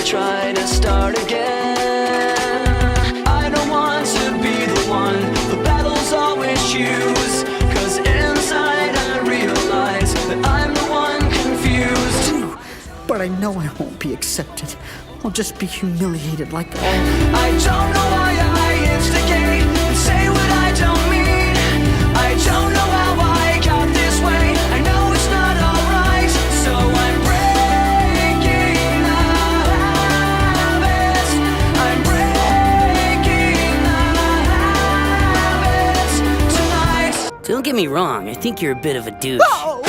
I try to start again. I don't want to be the one the battles always choose, 'cause inside I realize that I'm the one confused. But I know I won't be accepted. I'll just be humiliated like all. I don't know why I instigate and say what I don't mean. I don't know how I got this way. I know it's not alright, so I'm breaking the habits. I'm breaking the habits tonight. Don't get me wrong, I think you're a bit of a douche. Oh!